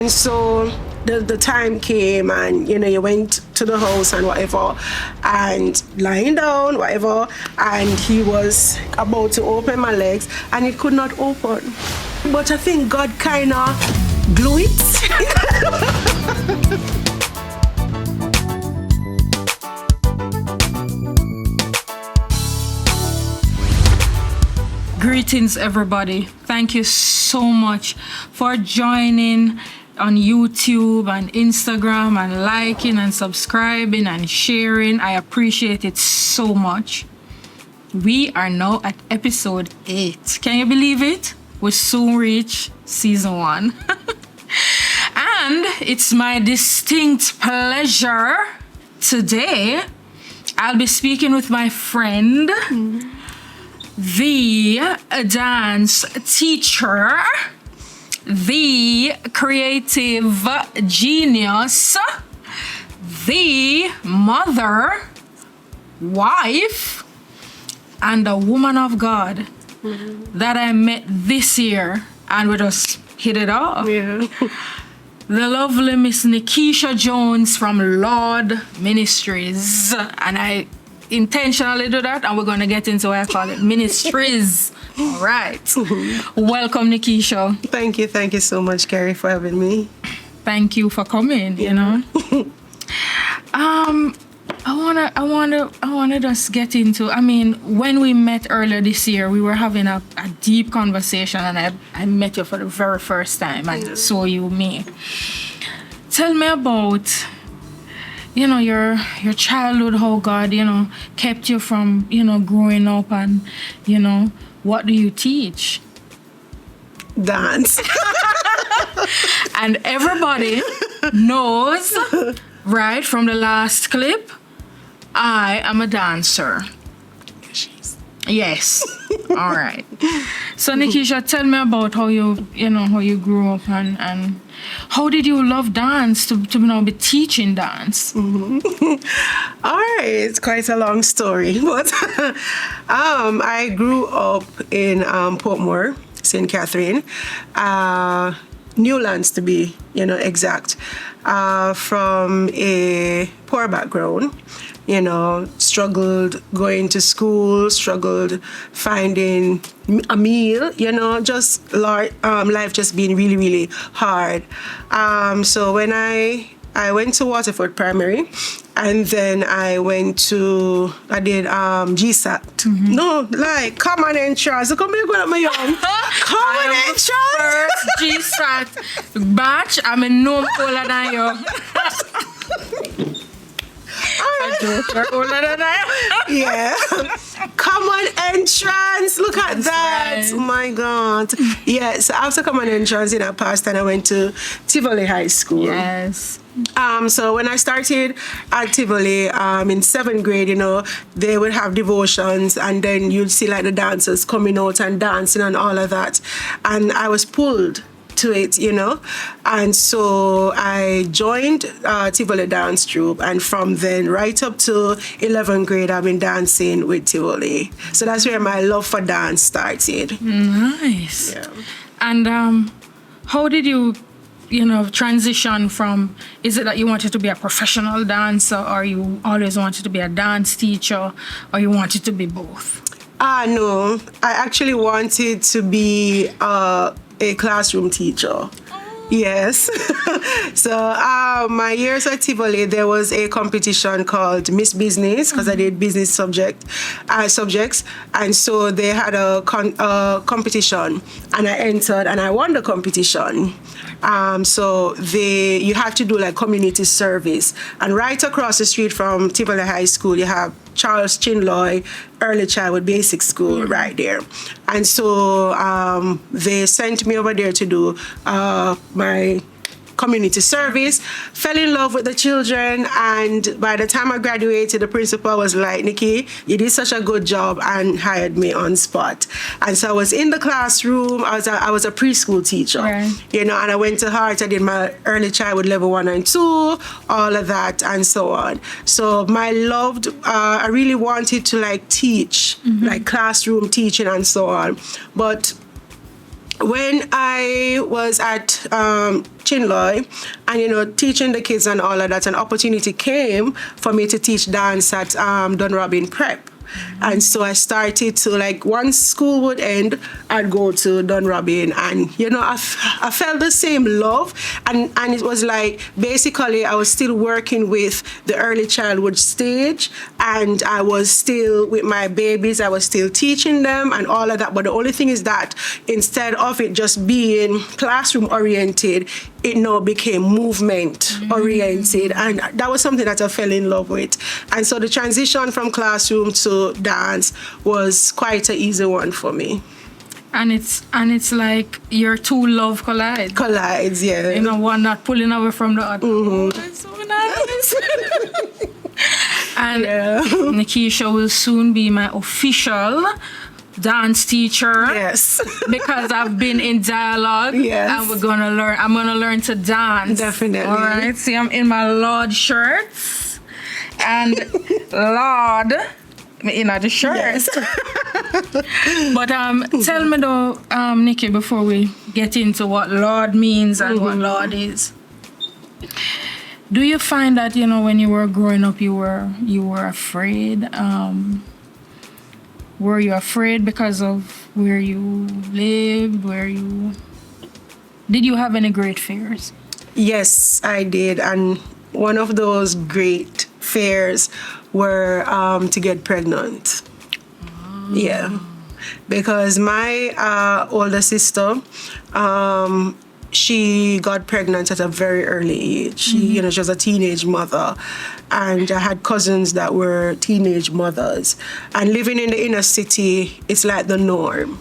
And so the time came and, you went to the house and whatever and lying down, whatever, and he was about to open my legs and it could not open. But I think God kind of glue it. Greetings, everybody. Thank you so much for joining on YouTube and Instagram and liking and subscribing and sharing. I appreciate it so much. We are now at episode 8. Can you believe it? We soon reach season 1. And it's my distinct pleasure today. I'll be speaking with my friend, the dance teacher, the creative genius, the mother, wife, and a woman of God that I met this year, and we just hit it off. Yeah. The lovely Miss Nickeisha Jones from Lord Ministries, and I intentionally do that, and we're going to get into what I call it, ministries. All right. Welcome, Nickeisha. Thank you so much, Kerry, for having me. Thank you for coming, you know. I wanna just get into, when we met earlier this year, we were having a deep conversation, and I met you for the very first time, and so you me. Tell me about your childhood, how God, kept you from, growing up, and, what do you teach? Dance. And everybody knows, right, from the last clip, I am a dancer. Yes. All right. So, Nickeisha, tell me about how you grew up, and how did you love dance to now be teaching dance? Mm-hmm. All right, it's quite a long story, but I grew up in Portmore, St. Catherine, Newlands to be, exact, from a poor background. Struggled going to school, struggled finding a meal, just life just being really, really hard. So when I went to Waterford Primary, and then I did GSAT. Mm-hmm. No, like common entrance. Come here, go at my young. Common entrance. First GSAT batch. I'm a no older than you. Yeah. Common entrance. Look at that. Right. Oh my God. Yeah, so after common entrance I passed, and I went to Tivoli High School. Yes. So when I started at Tivoli, in 7th grade, they would have devotions, and then you'd see like the dancers coming out and dancing and all of that. And I was pulled to it, and so I joined Tivoli Dance Troupe, and from then right up to 11th grade I've been dancing with Tivoli. So that's where my love for dance started. Nice. Yeah. And how did you transition from, is it that you wanted to be a professional dancer, or you always wanted to be a dance teacher, or you wanted to be both? No, I actually wanted to be a classroom teacher. Yes. So my years at Tivoli, there was a competition called Miss Business, because I did business subjects, and so they had a competition, and I entered and I won the competition. So you have to do like community service, and right across the street from Tivoli High School, you have Charles Chinloy Early Childhood Basic School right there. And so they sent me over there to do my community service, fell in love with the children, and by the time I graduated, the principal was like, Nikki, you did such a good job, and hired me on spot. And so I was in the classroom. I was a preschool teacher, right. And I went to Heart. I did my early childhood level 1 and 2, all of that, and so on. So I really wanted to like teach, like classroom teaching and so on. But when I was at Chinloy and, teaching the kids and all of that, an opportunity came for me to teach dance at Dunrobin Prep. And so I started to, like, once school would end, I'd go to Dunrobin, and I felt the same love, and it was like basically I was still working with the early childhood stage, and I was still with my babies, I was still teaching them and all of that. But the only thing is that instead of it just being classroom oriented, it now became movement oriented, and that was something that I fell in love with. And so the transition from classroom to dance was quite an easy one for me. And it's like your two love collide. Collides, yeah. One not pulling away from the other. Oh, that's so nice. And Nickeisha will soon be my official dance teacher. Yes. Because I've been in dialogue. Yes. And I'm gonna learn to dance. Definitely. All right. See, I'm in my Lord shirts. And Lord in the shirt. Yes. But tell me though, Nikki, before we get into what Lord means and what Lord is. Do you find that, when you were growing up, you were afraid? Were you afraid because of where you lived? Did you have any great fears? Yes, I did. And one of those great fears were to get pregnant. Oh. Yeah. Because my older sister, she got pregnant at a very early age. She was a teenage mother. And I had cousins that were teenage mothers. And living in the inner city, it's like the norm.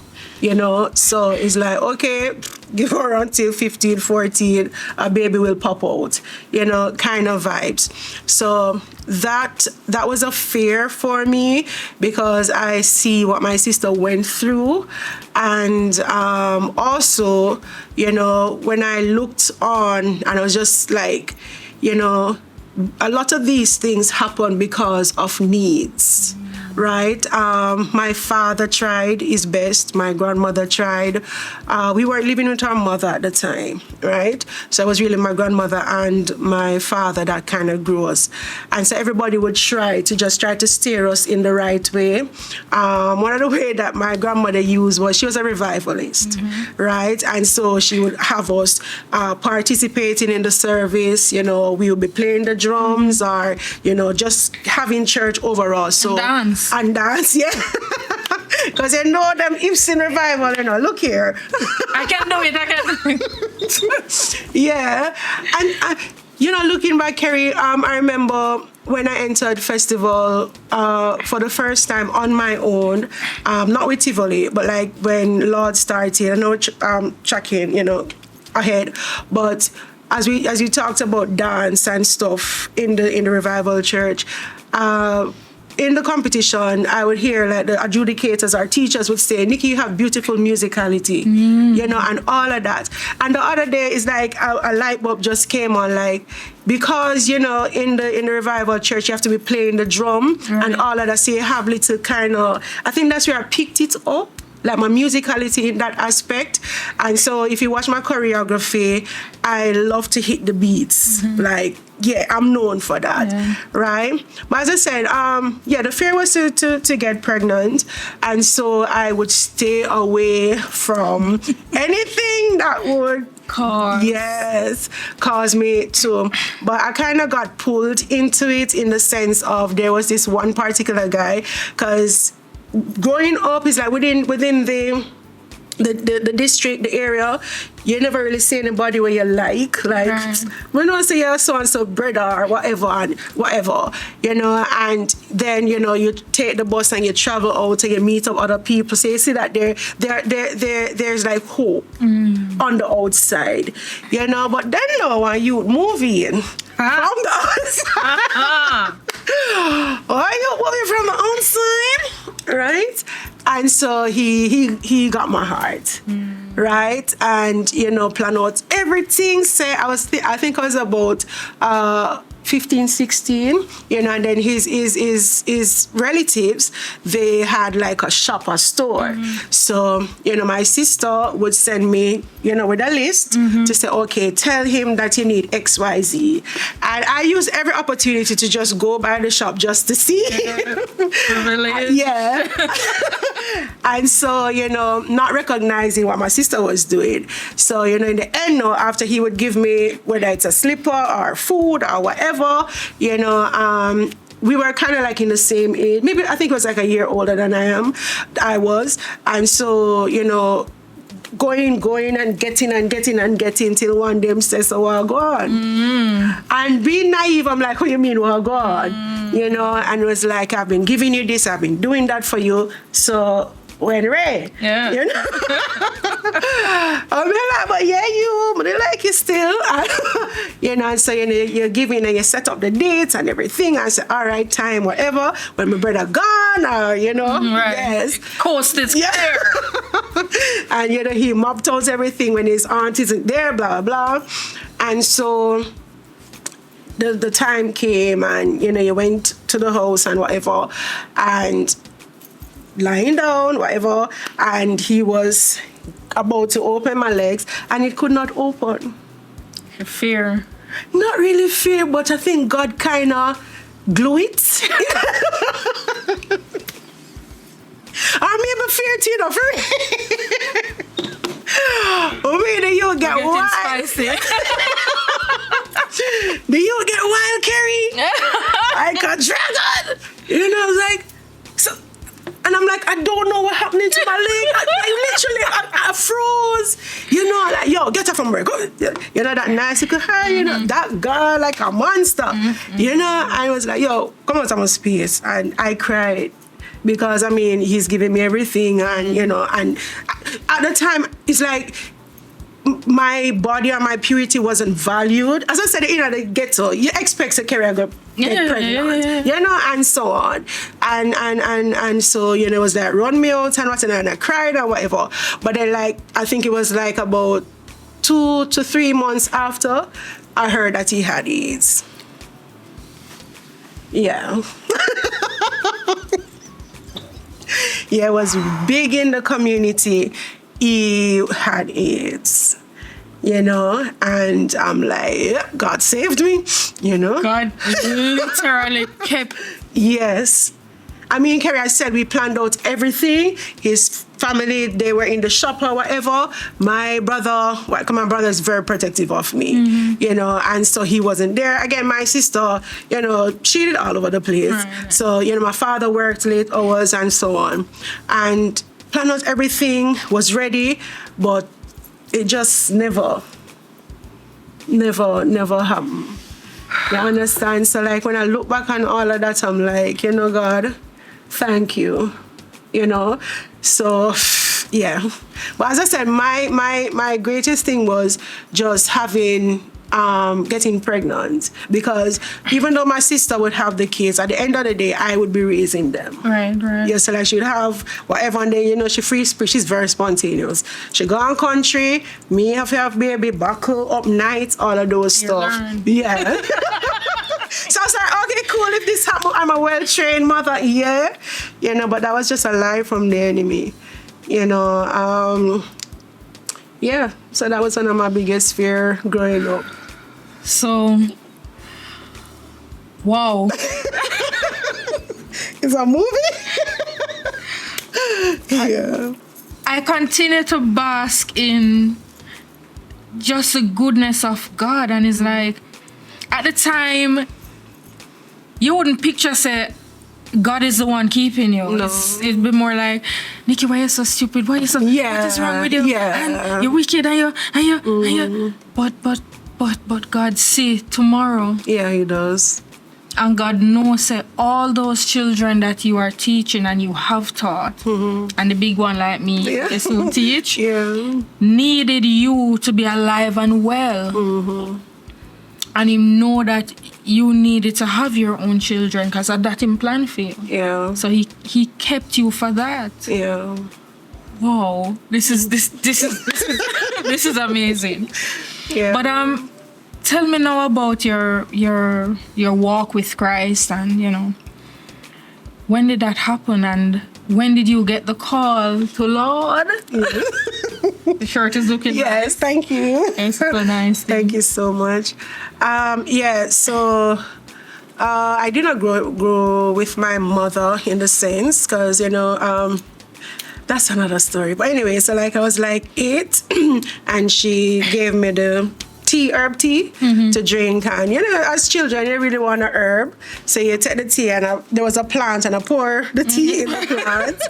So it's like, okay, give her until 15, 14, a baby will pop out, kind of vibes. So that was a fear for me, because I see what my sister went through. And also, when I looked on, and I was just like, a lot of these things happen because of needs. Right? My father tried his best. My grandmother tried. We weren't living with our mother at the time, right? So it was really my grandmother and my father that kind of grew us. And so everybody would try to steer us in the right way. One of the ways that my grandmother used was, she was a revivalist, right? And so she would have us participating in the service. We would be playing the drums, or, just having church overall. So and dance, yeah. Because them hips in revival, look here. I can do it. Yeah. And, looking back, Kerry, I remember when I entered festival for the first time on my own, not with Tivoli, but like when Lord started, I know tracking, ahead. But as you talked about dance and stuff in the revival church, in the competition, I would hear like the adjudicators or teachers would say, Nikki, you have beautiful musicality, and all of that. And the other day, it's like a light bulb just came on, like, because, in the revival church, you have to be playing the drum and all of that. So you have little kind of, I think that's where I picked it up, like my musicality in that aspect. And so if you watch my choreography, I love to hit the beats. Like, yeah, I'm known for that, right? But as I said, the fear was to get pregnant. And so I would stay away from anything that would cause me to. But I kind of got pulled into it in the sense of, there was this one particular guy, because growing up is like within the district, the area, you never really see anybody where you like, we don't say you're so-and-so brother or whatever, and then, you take the bus and you travel out and you meet up other people. So you see that there's like hope on the outside, but then when you move in from the outside, or you moving from the outside, right? And so he got my heart, right? And, plan out everything. Say, I think I was about 15, 16, you know, and then his relatives, they had like a shop or store. So, you know, my sister would send me, you know, with a list to say, okay, tell him that you need XYZ. And I use every opportunity to just go by the shop just to see. Really? Yeah. And so, you know, not recognizing what my sister was doing. So, you know, in the end, no, after he would give me, whether it's a slipper or food or whatever, you know, we were kind of like in the same age. Maybe I think it was like a year older than I was. And so, you know, going and getting till one day says, so well, go on. And being naive, I'm like, what do you mean, well, go on? You know, and it was like, I've been giving you this, I've been doing that for you. So when Ray, Yeah. you know, I'm like, but yeah, but they like it still. You know, and so you know, you're giving and you set up the dates and everything. I said, all right, time, whatever. When my brother gone, or you know, Right. yes. Coast is clear. And you know, he mob toes everything when his aunt isn't there, blah blah. And so the time came, and you know, you went to the house and whatever, and lying down, whatever, and he was about to open my legs, and it could not open. Fear. Not really fear, but I think God kind of glue it. I maybe fear too, you know, for me. Oh, man, you get wild. Spicy. Do you get wild, Kerry? Like a dragon. You know, I was like, so, and I'm like, I don't know what happened to my leg. I froze. You know, like, yo, get up from work. You know, that nice little hair, you know, that girl like a monster. You know, I was like, yo, come out of my space. And I cried. Because, I mean, he's giving me everything, and, you know, and at the time, it's like my body and my purity wasn't valued. As I said, you know, the ghetto, you expect a Kerriann to get pregnant, you know, and so on. And so, you know, it was like, run me out and whatever, and I cried or whatever. But then, like, I think it was like about 2 to 3 months after, I heard that he had AIDS. Yeah. Yeah, it was big in the community. He had AIDS, you know, and I'm like, God saved me, you know. God literally kept. Yes. I mean, Kerry, I said we planned out everything. His family, they were in the shop or whatever. My brother is very protective of me, you know, and so he wasn't there. Again, my sister, you know, cheated all over the place. Right. So, you know, my father worked late hours and so on. And planned out everything, was ready, but it just never happened. You understand? So, like, when I look back on all of that, I'm like, you know, God, thank you, you know. So, yeah. But as I said, my greatest thing was just getting pregnant, because even though my sister would have the kids, at the end of the day, I would be raising them. Right. Yeah, so like she'd have whatever, and then, you know, she's very spontaneous. She go on country, me have to have baby, buckle up nights, all of those stuff. Learn. Yeah. So I was like, okay, cool, if this happens, I'm a well-trained mother, yeah. You know, but that was just a lie from the enemy. You know, yeah, so that was one of my biggest fear growing up. So, wow. It's a movie? Yeah. I continue to bask in just the goodness of God, and it's like, at the time, you wouldn't picture, say, God is the one keeping you. No. It'd be more like, Nikki, why are you so stupid? Why are you so... Yeah. What is wrong with you? Yeah. And you're wicked, and you... But God see tomorrow. Yeah, he does. And God knows that all those children that you are teaching and you have taught, and the big one like me, is who teach, needed you to be alive and well. And him know that you needed to have your own children, because of that him plan for you. Yeah. So he kept you for that. Yeah. Wow. This is amazing. Yeah. But tell me now about your walk with Christ, and when did that happen, and when did you get the call to Lord? The shirt is looking nice. Yes, thank you. It's so nice. Thank you so much. So I did not grow with my mother in the sense, because that's another story. But anyway, so like I was like 8, and she gave me the herb tea to drink, and as children you really want a herb, so you take the tea, and there was a plant, and I pour the tea in the plant,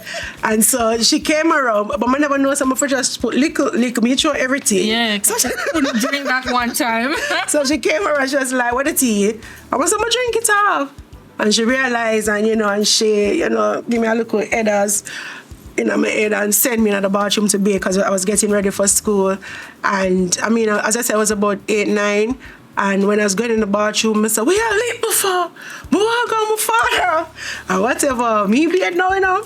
and so she came around, but I never know someone for just put liquor me through every tea. Yeah, so she couldn't drink that one time. So she came around, she was like, what the tea? I was gonna drink it off, and she realized, and and she give me a little headers in my head and send me in the bathroom to bathe, because I was getting ready for school. And I mean, as I said, I was about 8, 9. And when I was going in the bathroom, I said, we are late before. But I got my father. And whatever. Me being now.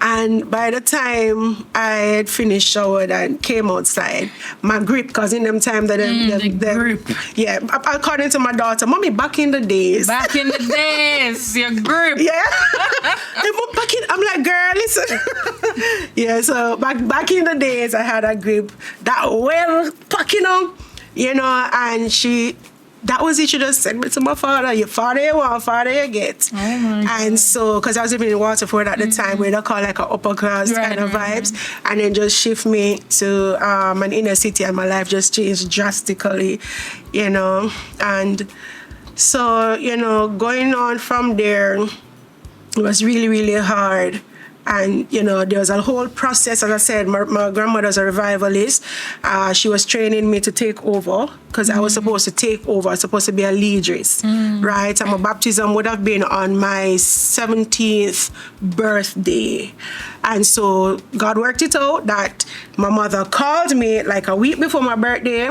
And by the time I had finished showered and came outside, my grip, because in them time that the grip. Yeah, according to my daughter, mommy, back in the days. Back in the days, your grip. Yeah. I'm like, girl, listen. Yeah, so back in the days, I had a grip that well packing on, and that was it. She just sent me to my father. Your father you want, father you get. Oh my God. And so, because I was living in Waterford at the time, where they call like an upper class kind of vibes, and then just shift me to an inner city, and my life just changed drastically, And so, going on from there, it was really, really hard. And, there was a whole process. As I said, my grandmother's a revivalist. She was training me to take over, because I was supposed to take over. I was supposed to be a leaderess, right? And my baptism would have been on my 17th birthday. And so God worked it out that my mother called me like a week before my birthday,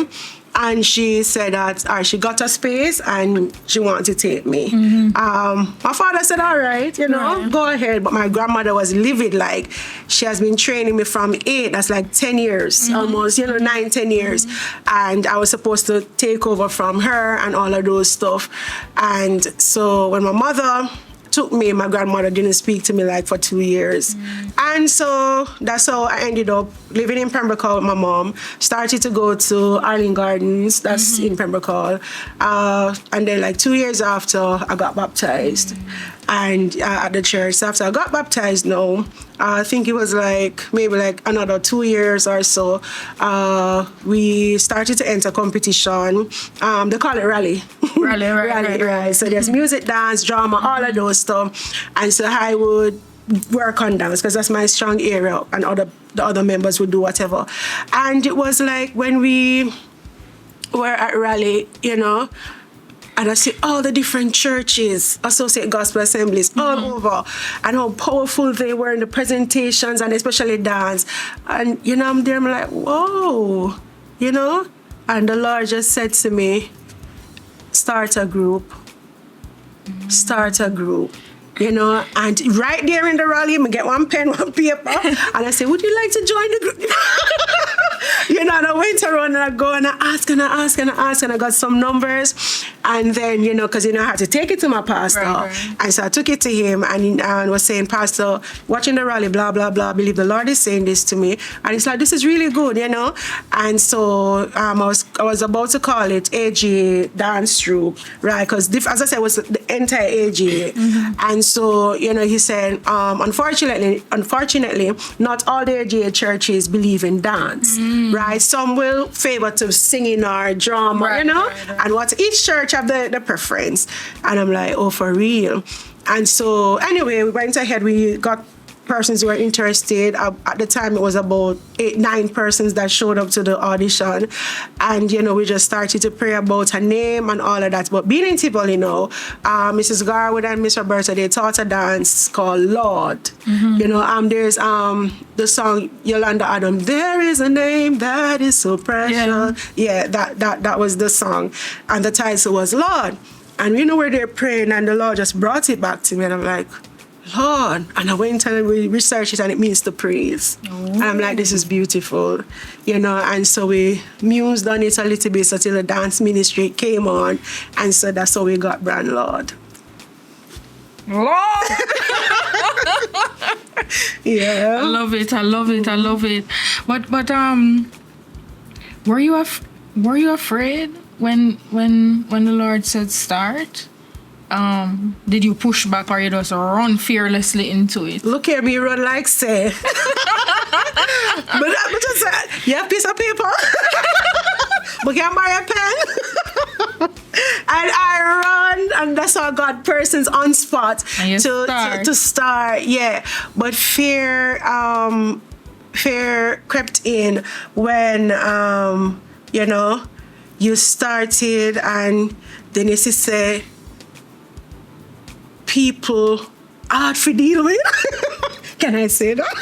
and she said that she got a space and she wanted to take me. My father said, all right, go ahead. But my grandmother was livid. Like, she has been training me from 8. That's like 10 years, almost, 9, 10 years. And I was supposed to take over from her and all of those stuff. And so when my mother took me, my grandmother didn't speak to me like for 2 years. And so that's how I ended up living in Pembroke with my mom. Started to go to Arlene Gardens, that's in Pembroke. And then like 2 years after, I got baptized. And at the church. So after I got baptized now, I think it was maybe another 2 years or so, we started to enter competition. They call it rally. Right. So there's music, dance, drama, all of those stuff. And so I would work on dance, because that's my strong area, and the other members would do whatever. And it was like when we were at rally, and I see all the different churches, associate gospel assemblies all over, and how powerful they were in the presentations, and especially dance. And, I'm there, I'm like, whoa, And the Lord just said to me, start a group. And right there in the rally, I get one pen, one paper, and I say, would you like to join the group? And I went around and I go and I ask and I got some numbers. And then, because I had to take it to my pastor. Right. And so I took it to him, and was saying, Pastor, watching the rally, blah, blah, blah, I believe the Lord is saying this to me. And it's like, this is really good, And so I was about to call it AGA Dance Troupe, right? Because as I said, it was the entire AGA. And so, he said, unfortunately, not all the AGA churches believe in dance, right? Some will favor to singing or drama, right. And what each church have the preference. And I'm like, oh, for real. And so, anyway, we went ahead, we got persons who were interested. At the time, it was about 8, 9 persons that showed up to the audition. And, we just started to pray about her name and all of that. But being in Tivoli now, Mrs. Garwood and Miss Roberta, they taught a dance called Lord. There's the song Yolanda Adam, there is a name that is so precious. Yeah, that was the song. And the title was Lord. And we were there praying, and the Lord just brought it back to me. And I'm like, Lord. And I went and we researched it, and it means to praise. And I'm like, this is beautiful, you know. And so we mused on it a little bit until the dance ministry came on. And so that's how we got brand Lord. Lord. Yeah. I love it. But were you afraid when the Lord said start? Did you push back, or you just run fearlessly into it? Look here, me run like say. But just you have a piece of paper. But can I buy a pen? And I run, and that's how I got persons on spot to start. Yeah, but fear crept in when you know, you started, and then you say people hard to deal with. Can I say that?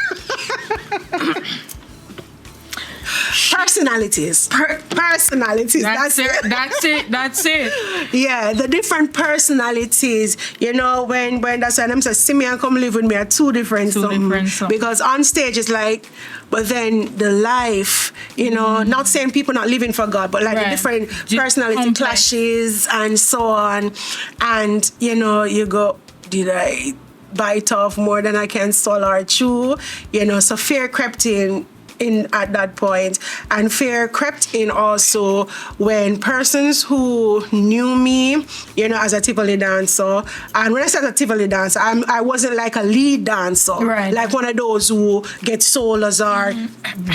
Personalities. Personalities. That's it. Yeah, the different personalities. You know, when that's when I'm saying, see me and come live with me are two different songs. Because on stage it's like, but then the life, you know, not saying people not living for God, but like the different personality clashes and so on. And, you know, you go, did I bite off more than I can swallow or chew? You know, so fear crept in at that point, and fear crept in also when persons who knew me, you know, as a Tivoli dancer, and when I said a Tivoli dancer, I wasn't like a lead dancer, like one of those who get solos or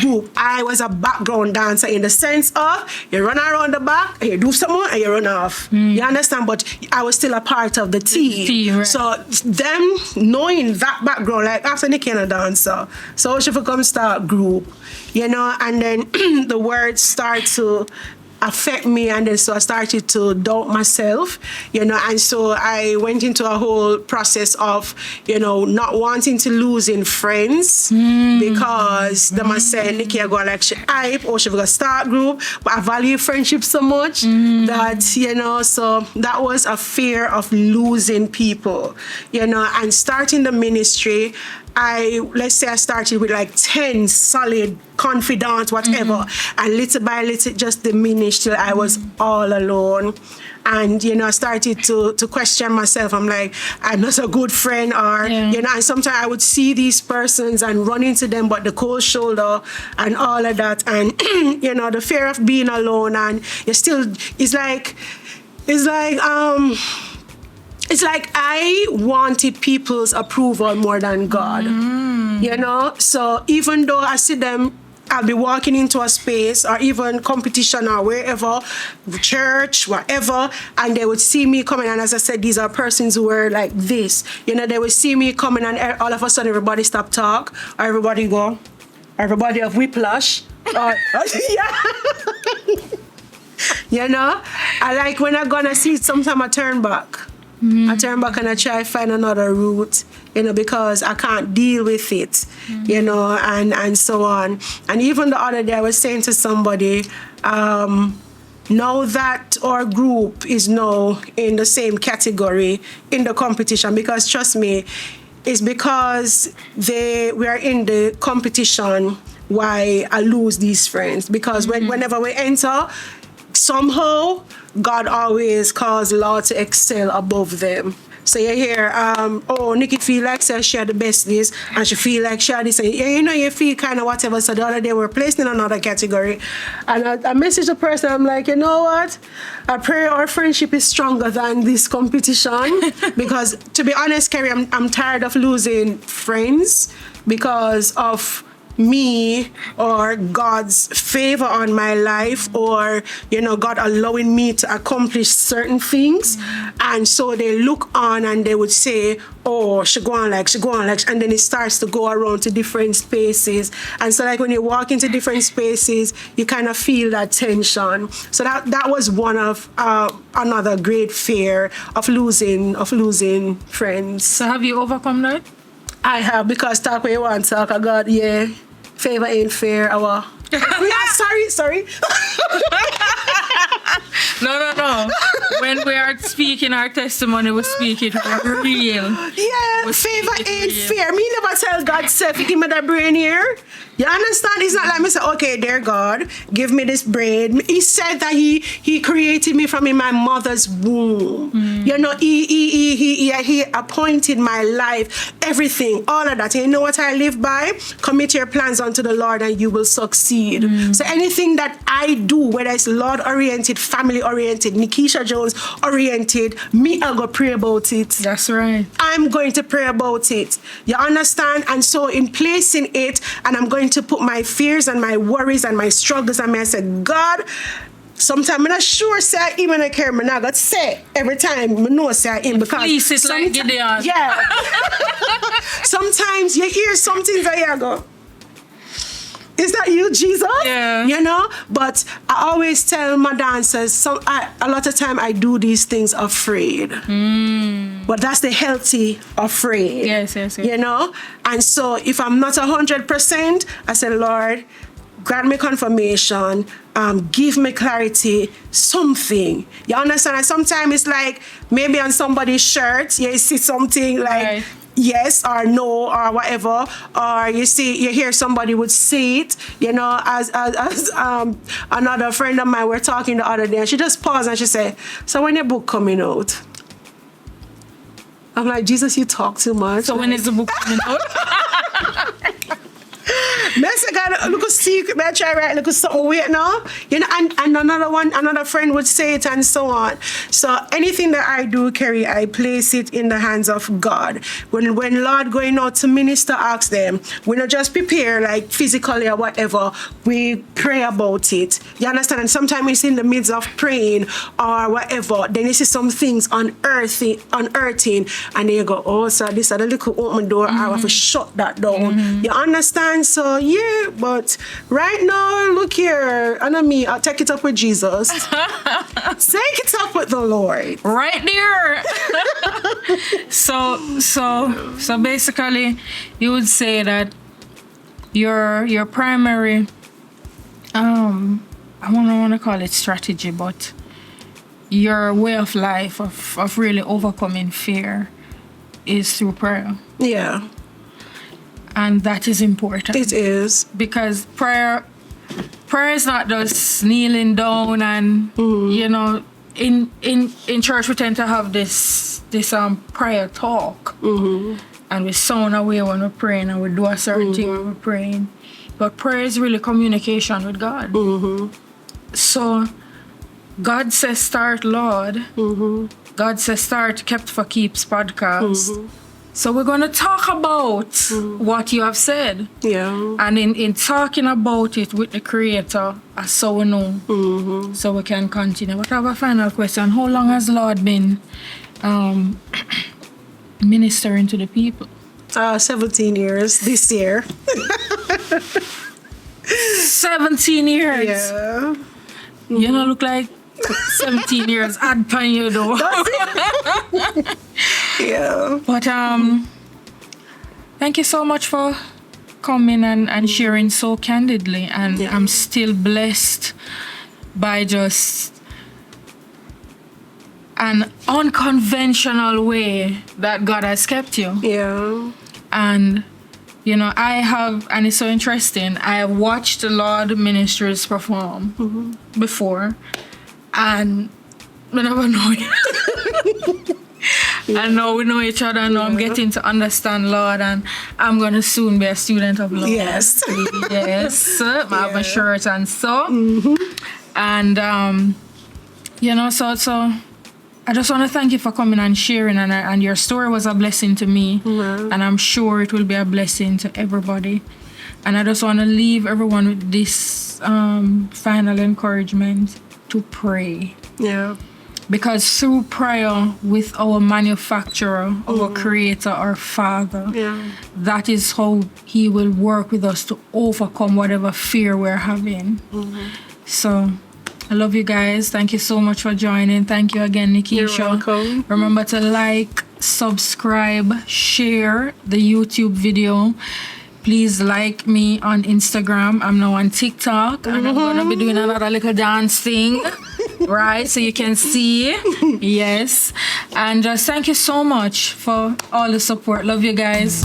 group. I was a background dancer in the sense of you run around the back and you do something and you run off. You understand? But I was still a part of the team. So them knowing that background, like after Nickeisha dancer, so she could come start group. You know, and then the words start to affect me, and then so I started to doubt myself, you know, and so I went into a whole process of, you know, not wanting to losing friends because them are saying Nikki I go like she hype or she going to start group, but I value friendship so much that, you know, so that was a fear of losing people, you know, and starting the ministry. Let's say I started with like 10 solid confidants, whatever, and little by little it just diminished till I was all alone. And, you know, I started to question myself. I'm like, I'm not a good friend, or, you know, and sometimes I would see these persons and run into them, but the cold shoulder and all of that. And, you know, the fear of being alone, and you still, it's like I wanted people's approval more than God, you know? So even though I see them, I'll be walking into a space or even competition or wherever, church, whatever, and they would see me coming. And as I said, these are persons who were like this. You know, they would see me coming, and all of a sudden everybody stop talk, or everybody go, everybody have whiplash. You know? I like when I'm gonna see it, sometimes I turn back. I turn back and I try to find another route, you know, because I can't deal with it, you know, and so on. And even the other day I was saying to somebody, now that our group is now in the same category in the competition, because trust me, it's because we are in the competition why I lose these friends. Because whenever we enter, somehow God always calls Lord to excel above them. So you hear, Nikki feel like she had the best this, and she feel like she had this, and you know, you feel kind of whatever. So the other day we were placed in another category, and I messaged the person, I'm like, you know what? I pray our friendship is stronger than this competition, because to be honest, Kerriann, I'm tired of losing friends because of me or God's favor on my life, or, you know, God allowing me to accomplish certain things. And so they look on and they would say, oh, she go on like, and then it starts to go around to different spaces. And so like when you walk into different spaces, you kind of feel that tension. So that was one of another great fear of losing friends. So have you overcome that? I have, because talk where you want to talk. I got, favor ain't fair. Sorry. No. When we are speaking our testimony, we speak it real. Yeah, We favor speak it ain't real. fair. Me never tell God, self, give me that brain here. You understand? It's not like me say, okay, dear God, give me this brain. He said that he created me from in my mother's womb. You know, he appointed my life, everything, all of that. And you know what I live by? Commit your plans unto the Lord and you will succeed. So anything that I do, whether it's Lord-oriented, family-oriented, Nickeisha Jones-oriented, me, I'll go pray about it. That's right. I'm going to pray about it. You understand? And so in placing it, and I'm going to put my fears and my worries and my struggles, and I said, God, sometimes I'm not sure say I even I care, I'm not going to say every time I know say I am, because Please, it's like Gideon. yeah. Sometimes you hear something that you go, is that you, Jesus? Yeah. You know? But I always tell my dancers, a lot of time I do these things afraid. But that's the healthy afraid. Yes. You know? And so if I'm not 100%, I say, Lord, grant me confirmation, give me clarity, something. You understand? And sometimes it's like maybe on somebody's shirt, you see something like, Right. yes or no or whatever, or you hear somebody would say it, you know, as another friend of mine, we're talking the other day, and she just paused and she said, so when your book coming out? I'm like, Jesus, you talk too much. So when is the book coming out? Look a secret, man, try right, look at something weird now. You know, and another friend would say it and so on. So anything that I do, Kerry, I place it in the hands of God. When Lord going out to minister, ask them, we not just prepare like physically or whatever, we pray about it. You understand? And sometimes it's in the midst of praying or whatever, then you see some things unearthing, and then you go, oh, so this is a little open door, I have to shut that down. You understand? So yeah, but right now, look here, and me, I'll take it up with Jesus. Take it up with the Lord. Right there. So basically, you would say that your primary, I want to call it strategy, but your way of life of really overcoming fear is through prayer. Yeah, And that is important. it is. Because prayer is not just kneeling down and you know, in church we tend to have this prayer talk, and we sound away when we're praying, and we do a certain thing when we're praying. But prayer is really communication with God. So God says start, Lord. God says start Kept for Keeps podcast. So we're going to talk about what you have said. Yeah. And in talking about it with the Creator, so we know, so we can continue. But I have a final question. How long has Lord been ministering to the people? 17 years this year. 17 years. Yeah. You don't look like 17 years. Add pan you though. Yeah. But thank you so much for coming and sharing so candidly. And I'm still blessed by just an unconventional way that God has kept you. Yeah. And you know, I have, and it's so interesting, I have watched the Lord ministers perform before, and we never know it. And now we know each other, and now I'm getting to understand Lord, and I'm going to soon be a student of Lord. Yes. Yes. I have a shirt and so. And, you know, so I just want to thank you for coming and sharing, and your story was a blessing to me, and I'm sure it will be a blessing to everybody. And I just want to leave everyone with this final encouragement to pray. Yeah. Because through prayer with our manufacturer, our creator, our father, that is how he will work with us to overcome whatever fear we're having. So I love you guys. Thank you so much for joining. Thank you again, Nickeisha. You're welcome. Remember to like, subscribe, share the YouTube video. Please like me on Instagram. I'm now on TikTok, and I'm going to be doing another little dance thing. right? So you can see. Yes. And just thank you so much for all the support. Love you guys.